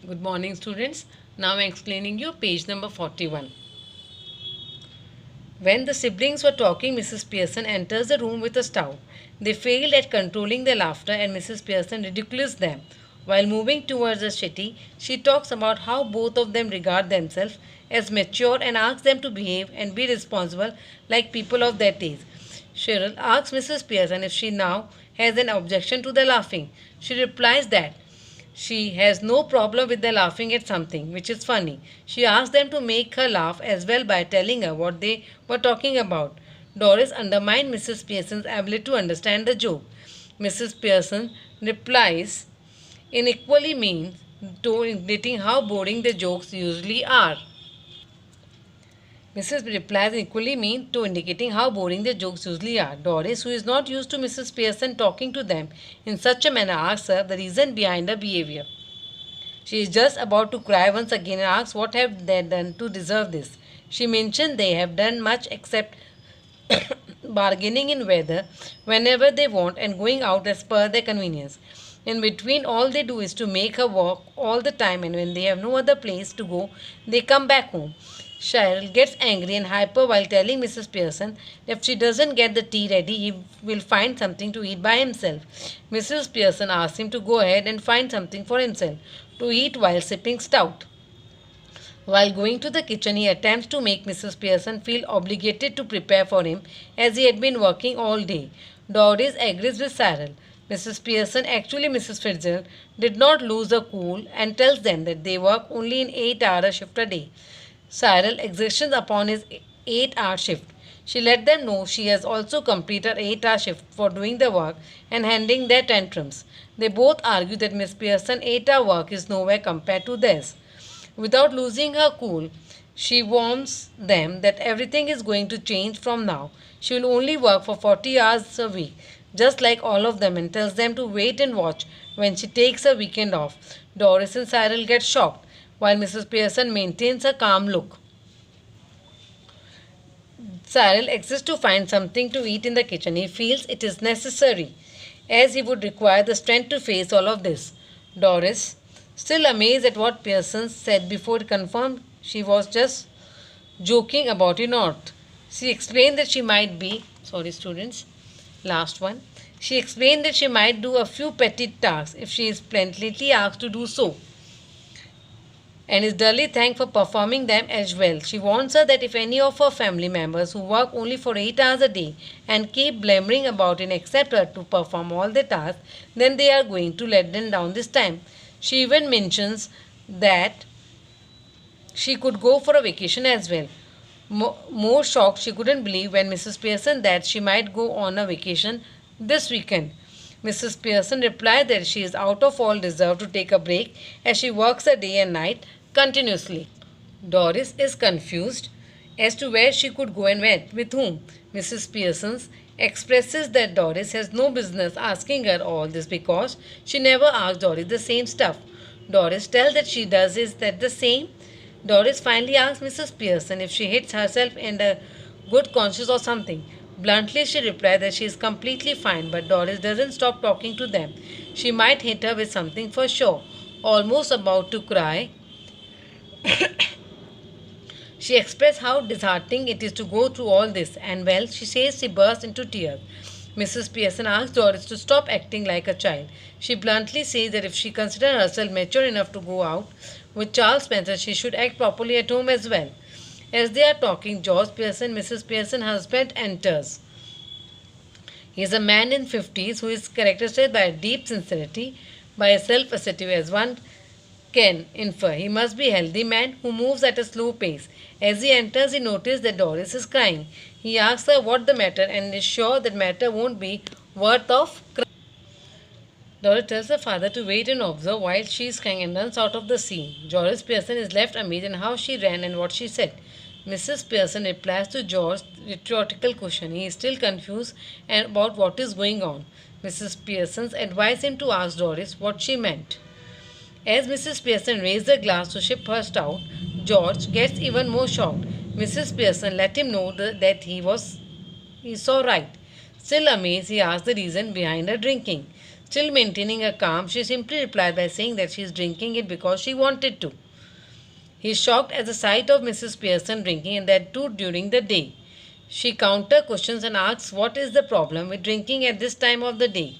Good morning, students. Now I'm explaining you page number 41. When the siblings were talking, Mrs. Pearson enters the room with a stove. They failed at controlling their laughter and Mrs. Pearson ridicules them. While moving towards the city, she talks about how both of them regard themselves as mature and asks them to behave and be responsible like people of that age. Cheryl asks Mrs. Pearson if she now has an objection to the laughing. She replies that she has no problem with their laughing at something which is funny. She asks them to make her laugh as well by telling her what they were talking about. Doris undermined Mrs. Pearson's ability to understand the joke. Mrs. Pearson replies in equally means to indicating how boring the jokes usually are. Mrs. replies equally mean to indicating how boring the jokes usually are. Doris, who is not used to Mrs. Pearson talking to them in such a manner, asks her the reason behind her behavior. She is just about to cry once again and asks what have they done to deserve this. She mentioned they have done much except bargaining in weather whenever they want and going out as per their convenience. In between, all they do is to make her walk all the time, and when they have no other place to go, they come back home. Cheryl gets angry and hyper while telling Mrs. Pearson that if she doesn't get the tea ready, he will find something to eat by himself. Mrs. Pearson asks him to go ahead and find something for himself to eat while sipping stout. While going to the kitchen, he attempts to make Mrs. Pearson feel obligated to prepare for him as he had been working all day. Doris agrees with Cyril. Mrs. Pearson, actually Mrs. Fitzgerald, did not lose her cool and tells them that they work only in 8-hour shift a day. Cyril exertions upon his 8-hour shift. She let them know she has also completed 8-hour shift for doing the work and handling their tantrums. They both argue that Miss Pearson's 8-hour work is nowhere compared to theirs. Without losing her cool, she warns them that everything is going to change from now. She will only work for 40 hours a week, just like all of them, and tells them to wait and watch when she takes her weekend off. Doris and Cyril get shocked, while Mrs. Pearson maintains a calm look. Cyril exists to find something to eat in the kitchen. He feels it is necessary, as he would require the strength to face all of this. Doris, still amazed at what Pearson said before, confirmed she was just joking about it not. She explained that she might be, sorry students, last one. She explained that she might do a few petty tasks if she is plentifully asked to do so, and is duly thanked for performing them as well. She warns her that if any of her family members who work only for 8 hours a day and keep blabbering about and accept her to perform all the tasks, then they are going to let them down this time. She even mentions that she could go for a vacation as well. More shocked, she couldn't believe when Mrs. Pearson that she might go on a vacation this weekend. Mrs. Pearson replied that she is out of all deserve to take a break as she works a day and night continuously. Doris is confused as to where she could go and with whom. Mrs. Pearson expresses that Doris has no business asking her all this because she never asked Doris the same stuff. Doris tells that she does is that the same. Doris finally asks Mrs. Pearson if she hits herself in a good conscience or something. Bluntly, she replies that she is completely fine, but Doris doesn't stop talking to them. She might hit her with something for sure. Almost about to cry, she expressed how disheartening it is to go through all this, and well, she says she burst into tears. Mrs. Pearson asks Doris to stop acting like a child. She bluntly says that if she considers herself mature enough to go out with Charles Spencer, she should act properly at home as well. As they are talking, George Pearson, Mrs. Pearson's husband, enters. He is a man in 50s who is characterized by a deep sincerity, by a self-assertive as one can infer. He must be a healthy man who moves at a slow pace. As he enters, he notices that Doris is crying. He asks her what the matter and is sure that matter won't be worth of crying. Doris tells her father to wait and observe while she is crying and runs out of the scene. Doris Pearson is left amazed at how she ran and what she said. Mrs. Pearson replies to George's rhetorical question. He is still confused about what is going on. Mrs. Pearson advised him to ask Doris what she meant. As Mrs. Pearson raised her glass to sip her stout, George gets even more shocked. Mrs. Pearson let him know that he saw right. Still amazed, he asked the reason behind her drinking. Still maintaining her calm, she simply replied by saying that she is drinking it because she wanted to. He is shocked at the sight of Mrs. Pearson drinking, and that too during the day. She counter questions and asks what is the problem with drinking at this time of the day.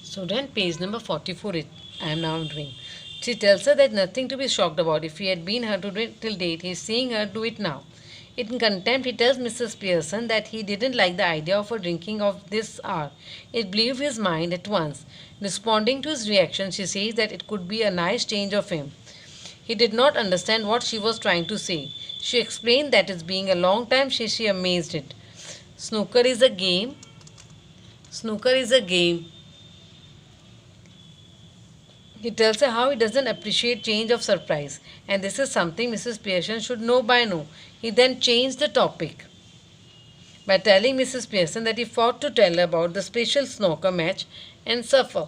Student, page number 44, I am now doing. She tells her that nothing to be shocked about. If he had been her to do it till date, he is seeing her do it now. In contempt, he tells Mrs. Pearson that he didn't like the idea of her drinking of this hour. It blew his mind at once. Responding to his reaction, she says that it could be a nice change of him. He did not understand what she was trying to say. She explained that it's being a long time she amazed it. Snooker is a game. Snooker is a game. He tells her how he doesn't appreciate change of surprise, and this is something Mrs. Pearson should know by now. He then changed the topic by telling Mrs. Pearson that he fought to tell her about the special snooker match and suffer.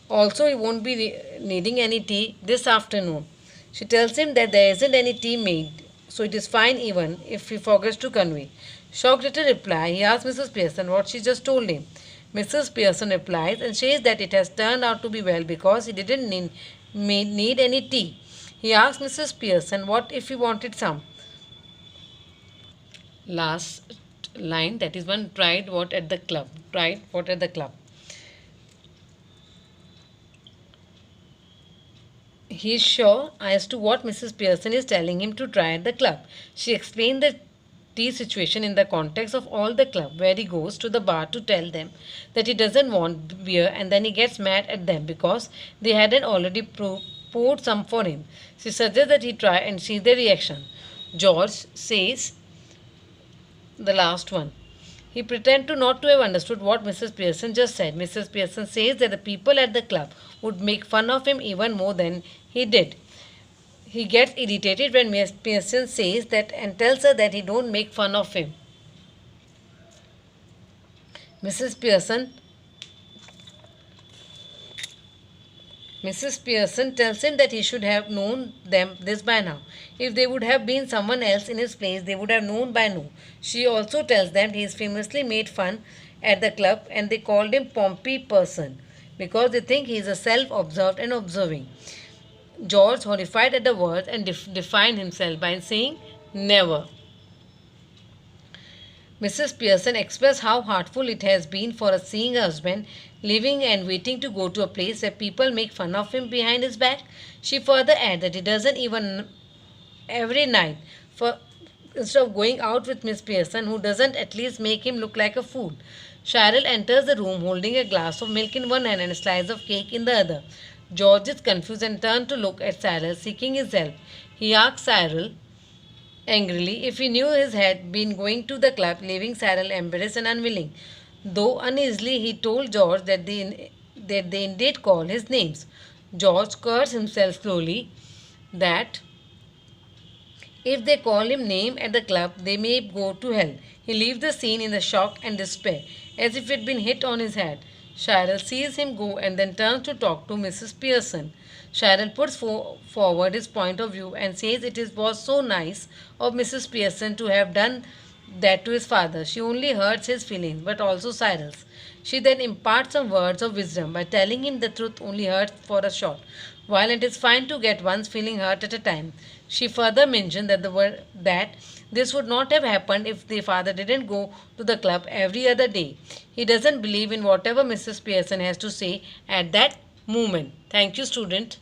Also, he won't be needing any tea this afternoon. She tells him that there isn't any tea made, so it is fine even if he forgets to convey. Shocked at her reply, he asks Mrs. Pearson what she just told him. Mrs. Pearson replies and says that it has turned out to be well because he didn't need any tea. He asks Mrs. Pearson what if he wanted some. Last line, that is one, tried what at the club. Tried what at the club. He is sure as to what Mrs. Pearson is telling him to try at the club. She explained the tea situation in the context of all the club, where he goes to the bar to tell them that he doesn't want beer, and then he gets mad at them because they hadn't already poured some for him. She suggests that he try and see their reaction. George says the last one. He pretends to not to have understood what Mrs. Pearson just said. Mrs. Pearson says that the people at the club would make fun of him even more than he did. He gets irritated when Miss Pearson says that and tells her that he don't make fun of him. Mrs. Pearson tells him that he should have known them this by now. If they would have been someone else in his place, they would have known by now. She also tells them he is famously made fun at the club and they called him Pompey Person because they think he is a self-observed and observing. George, horrified at the words, and defined himself by saying, never. Mrs. Pearson expressed how heartful it has been for her seeing her husband living and waiting to go to a place where people make fun of him behind his back. She further added that he doesn't even every night for instead of going out with Miss Pearson, who doesn't at least make him look like a fool. Cyril enters the room holding a glass of milk in one hand and a slice of cake in the other. George is confused and turns to look at Cyril, seeking his help. He asks Cyril angrily if he knew he had been going to the club, leaving Cyril embarrassed and unwilling. Though uneasily, he told George that they indeed call his names. George curses himself slowly that if they call him name at the club, they may go to hell. He leaves the scene in the shock and despair, as if it had been hit on his head. Cyril sees him go and then turns to talk to Mrs. Pearson. Cyril puts forward his point of view and says was so nice of Mrs. Pearson to have done that to his father. She only hurts his feelings, but also Cyril's. She then imparts some words of wisdom by telling him the truth only hurts for a short, while it is fine to get one's feeling hurt at a time. She further mentioned that this would not have happened if the father didn't go to the club every other day. He doesn't believe in whatever Mrs. Pearson has to say at that moment. Thank you, student.